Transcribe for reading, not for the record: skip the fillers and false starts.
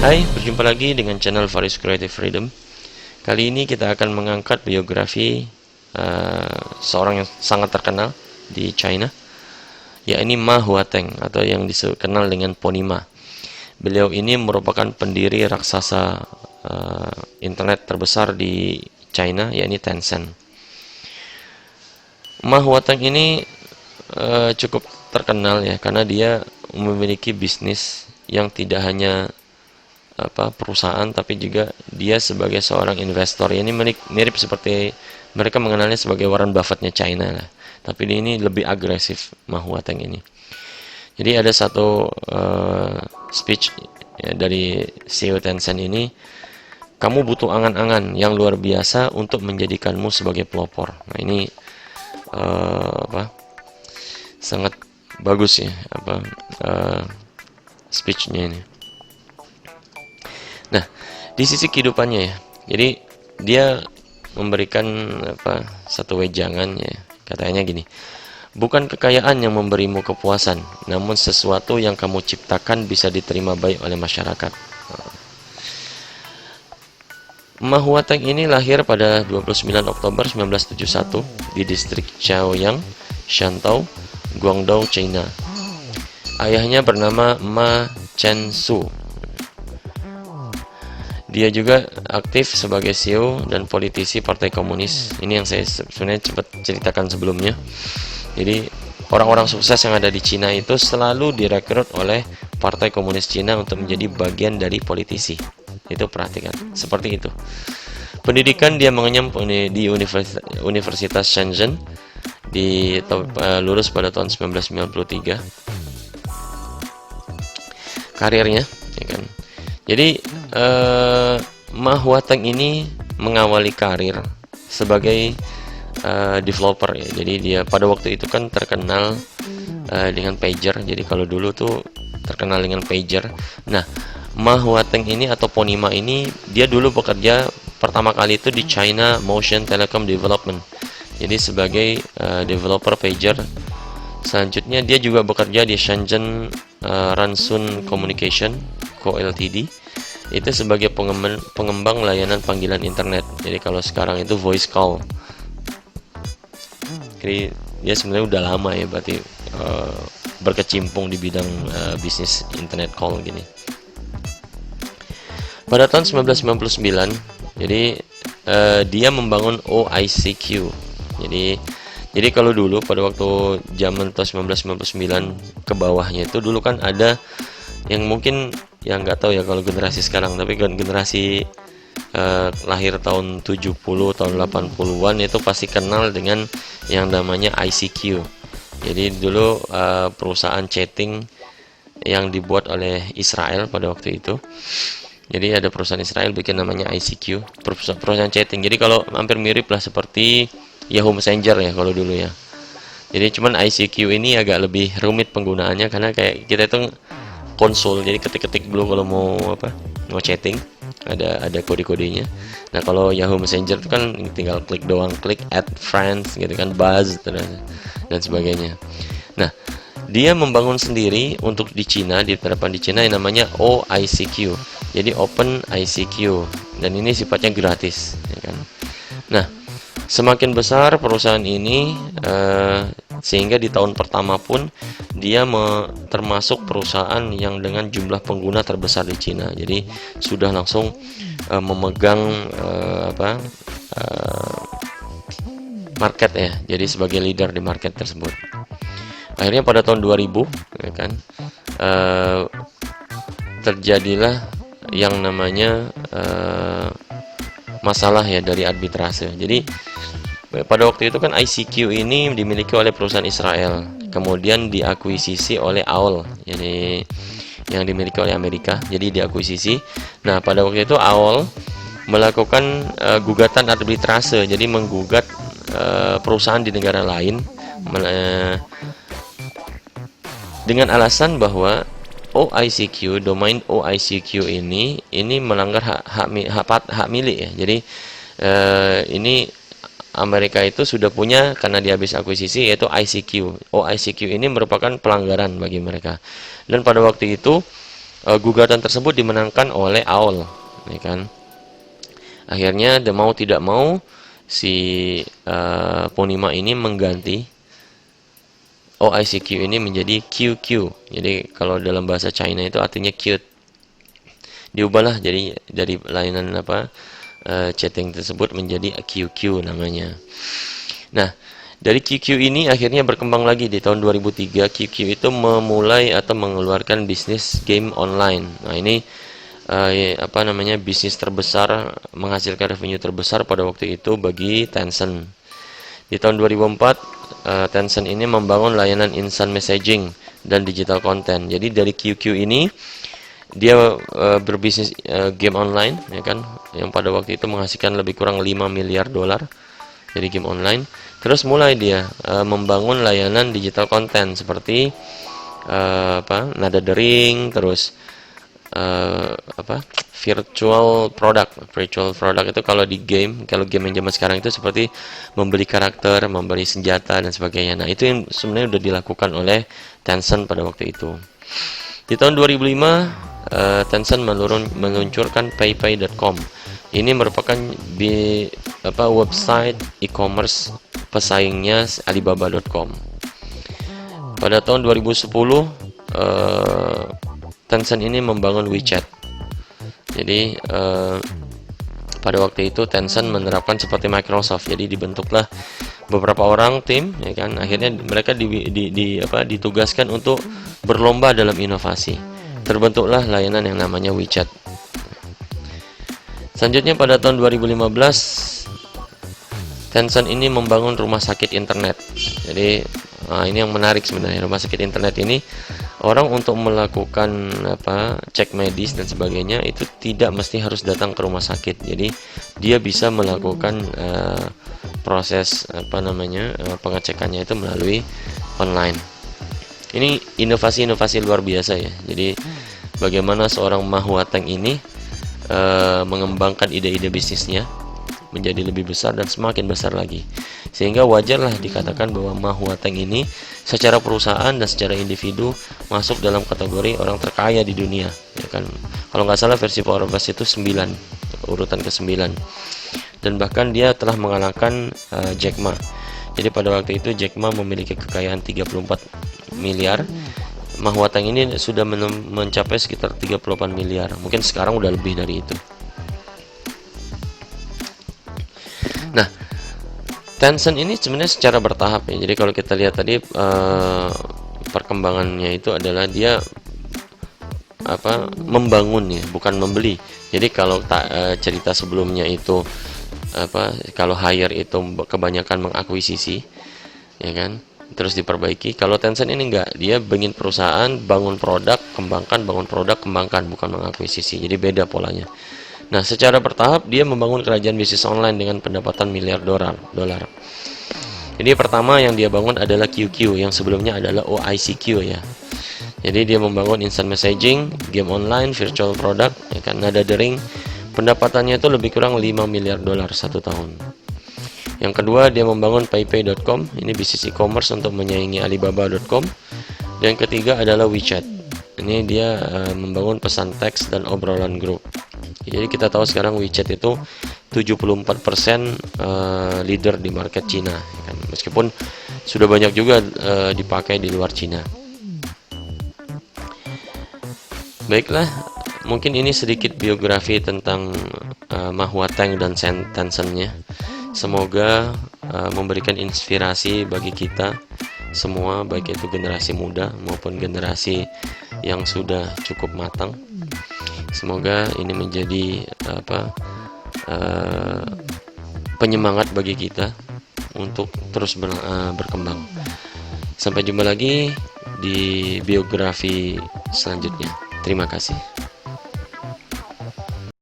Hai, berjumpa lagi dengan channel Faris Creative Freedom. Kali ini kita akan mengangkat biografi seorang yang sangat terkenal di China, yakni Ma Huateng atau yang dikenal dengan Pony Ma. Beliau ini merupakan pendiri raksasa internet terbesar di China, yakni Tencent. Ma Huateng ini cukup terkenal ya, karena dia memiliki bisnis yang tidak hanya perusahaan, tapi juga dia sebagai seorang investor. Ini mirip seperti mereka mengenalnya sebagai Warren Buffett-nya China lah. Tapi ini lebih agresif Ma Huateng ini. Jadi ada satu speech ya, dari CEO Tencent ini, kamu butuh angan-angan yang luar biasa untuk menjadikanmu sebagai pelopor. Nah ini sangat bagus ya speech-nya ini. Nah, di sisi kehidupannya ya, jadi dia memberikan satu wejangan ya, katanya gini, bukan kekayaan yang memberimu kepuasan, namun sesuatu yang kamu ciptakan bisa diterima baik oleh masyarakat. Ma Huateng ini lahir pada 29 Oktober 1971 di distrik Chaoyang, Shantou, Guangdong, China. Ayahnya bernama Ma Chen-su. Dia juga aktif sebagai CEO dan politisi Partai Komunis. Ini yang saya sebenarnya cepat ceritakan sebelumnya. Jadi orang-orang sukses yang ada di Cina itu selalu direkrut oleh Partai Komunis Cina untuk menjadi bagian dari politisi. Itu perhatikan, seperti itu. Pendidikan dia mengenyam di Universitas Shenzhen, lulus pada tahun 1993. Karirnya, ya kan. Jadi Ma Huateng ini mengawali karir sebagai developer ya. Jadi dia pada waktu itu kan terkenal dengan pager. Jadi kalau dulu tuh terkenal dengan pager. Nah, Ma Huateng ini atau Pony Ma ini dia dulu bekerja pertama kali itu di China Motion Telecom Development. Jadi sebagai developer pager. Selanjutnya dia juga bekerja di Shenzhen Ransun Communication Co Ltd. Itu sebagai pengembang layanan panggilan internet. Jadi kalau sekarang itu voice call. Jadi dia sebenarnya udah lama ya, berarti berkecimpung di bidang bisnis internet call gini. Pada tahun 1999, jadi dia membangun OICQ. Jadi kalau dulu pada waktu zaman tahun 1999 ke bawahnya itu dulu kan ada yang mungkin yang nggak tahu ya kalau generasi sekarang, tapi generasi lahir tahun 70 tahun 80-an itu pasti kenal dengan yang namanya ICQ. Jadi dulu perusahaan chatting yang dibuat oleh Israel pada waktu itu. Jadi ada perusahaan Israel bikin namanya ICQ, perusahaan chatting. Jadi kalau hampir mirip lah seperti Yahoo Messenger ya kalau dulu ya. Jadi cuman ICQ ini agak lebih rumit penggunaannya karena kayak kita itu konsul, jadi ketik-ketik dulu kalau mau chatting, ada kode-kodenya. Nah kalau Yahoo Messenger itu kan tinggal klik doang, klik add friends gitu kan, buzz dan sebagainya. Nah dia membangun sendiri untuk di Cina, diterapkan di Cina yang namanya OICQ, jadi Open ICQ, dan ini sifatnya gratis ya kan. Nah semakin besar perusahaan ini sehingga di tahun pertama pun dia termasuk perusahaan yang dengan jumlah pengguna terbesar di Cina. Jadi sudah langsung memegang market ya. Jadi sebagai leader di market tersebut. Akhirnya pada tahun 2000 ya kan, terjadilah yang namanya masalah ya dari arbitrase. Jadi pada waktu itu kan ICQ ini dimiliki oleh perusahaan Israel, kemudian diakuisisi oleh AOL, jadi yang dimiliki oleh Amerika, jadi diakuisisi. Nah pada waktu itu AOL melakukan gugatan arbitrase, jadi menggugat perusahaan di negara lain dengan alasan bahwa OICQ, domain OICQ ini melanggar hak milik ya. Jadi ini Amerika itu sudah punya karena dia habis akuisisi, yaitu ICQ. OICQ ini merupakan pelanggaran bagi mereka. Dan pada waktu itu gugatan tersebut dimenangkan oleh AOL, ya kan. Akhirnya mau tidak mau si Ponima ini mengganti OICQ ini menjadi QQ. Jadi kalau dalam bahasa China itu artinya cute. Diubahlah jadi dari layanan chatting tersebut menjadi QQ namanya. Nah, dari QQ ini akhirnya berkembang lagi di tahun 2003. QQ itu memulai atau mengeluarkan bisnis game online. Nah, ini bisnis terbesar, menghasilkan revenue terbesar pada waktu itu bagi Tencent. Di tahun 2004 Tencent ini membangun layanan instant messaging dan digital content. Jadi dari QQ ini dia berbisnis game online, ya kan, yang pada waktu itu menghasilkan lebih kurang 5 miliar dolar dari game online. Terus mulai dia membangun layanan digital content seperti Nada Dering, terus virtual product itu kalau di game, kalau game yang zaman sekarang itu seperti membeli karakter, membeli senjata dan sebagainya. Nah, itu yang sebenarnya sudah dilakukan oleh Tencent pada waktu itu. Di tahun 2005 Tencent meluncurkan PayPay.com. Ini merupakan website e-commerce pesaingnya Alibaba.com. Pada tahun 2010 Tencent ini membangun WeChat. Jadi pada waktu itu Tencent menerapkan seperti Microsoft. Jadi dibentuklah beberapa orang tim, ya kan. Akhirnya mereka ditugaskan untuk berlomba dalam inovasi. Terbentuklah layanan yang namanya WeChat. Selanjutnya pada tahun 2015 Tencent ini membangun rumah sakit internet. Jadi ini yang menarik sebenarnya. Rumah sakit internet ini orang untuk melakukan cek medis dan sebagainya itu tidak mesti harus datang ke rumah sakit. Jadi dia bisa melakukan proses pengecekannya itu melalui online. Ini inovasi-inovasi luar biasa ya. Jadi bagaimana seorang Ma Huateng ini mengembangkan ide-ide bisnisnya menjadi lebih besar dan semakin besar lagi, sehingga wajarlah dikatakan bahwa Ma Huateng ini secara perusahaan dan secara individu masuk dalam kategori orang terkaya di dunia, ya kan. Kalau nggak salah versi Forbes itu 9, urutan ke-9, dan bahkan dia telah mengalahkan Jack Ma. Jadi pada waktu itu Jack Ma memiliki kekayaan 34 miliar. Ma Huateng ini sudah mencapai sekitar 38 miliar. Mungkin sekarang udah lebih dari itu. Nah, Tencent ini sebenarnya secara bertahap ya. Jadi kalau kita lihat tadi perkembangannya itu adalah dia membangun ya, bukan membeli. Jadi kalau cerita sebelumnya itu kalau hire itu kebanyakan mengakuisisi, ya kan, terus diperbaiki. Kalau Tencent ini enggak, dia bikin perusahaan, bangun produk, kembangkan, bangun produk, kembangkan, bukan mengakuisisi. Jadi beda polanya. Nah, secara bertahap dia membangun kerajaan bisnis online dengan pendapatan miliar dolar. Jadi pertama yang dia bangun adalah QQ, yang sebelumnya adalah OICQ ya. Jadi dia membangun instant messaging, game online, virtual product, ya kan, Nada Dering. Pendapatannya itu lebih kurang 5 miliar dolar satu tahun. Yang kedua, dia membangun PayPay.com, ini bisnis e-commerce untuk menyaingi Alibaba.com. Dan yang ketiga adalah WeChat. Ini dia membangun pesan teks dan obrolan grup. Jadi kita tahu sekarang WeChat itu 74% leader di market Cina, ya kan? Meskipun sudah banyak juga dipakai di luar Cina. Baiklah, mungkin ini sedikit biografi tentang Ma Huateng dan Tencent-nya. Semoga memberikan inspirasi bagi kita semua, baik itu generasi muda maupun generasi yang sudah cukup matang. Semoga ini menjadi penyemangat bagi kita untuk terus berkembang. Sampai jumpa lagi di biografi selanjutnya. Terima kasih.